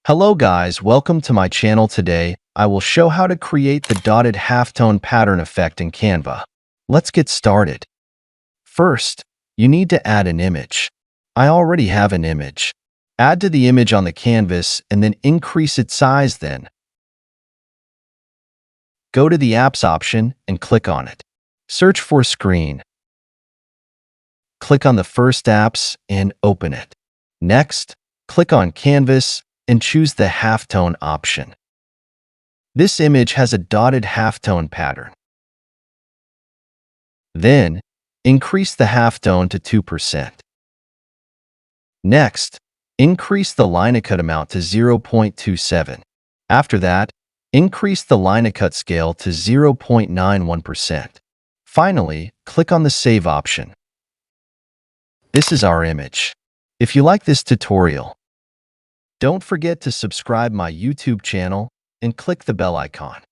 Hello guys, welcome to my channel. Today, I will show how to create the dotted halftone pattern effect in Canva. Let's get started. First, you need to add an image. I already have an image. Add to the image on the canvas and then increase its size then. Go to the Apps option and click on it. Search for Screen. Click on the first apps and open it. Next, click on Canvas and choose the halftone option. This image has a dotted halftone pattern. Then, increase the halftone to 2%. Next, increase the line cut amount to 0.27. After that, increase the line cut scale to 0.91%. Finally, click on the Save option. This is our image. If you like this tutorial, don't forget to subscribe my YouTube channel and click the bell icon.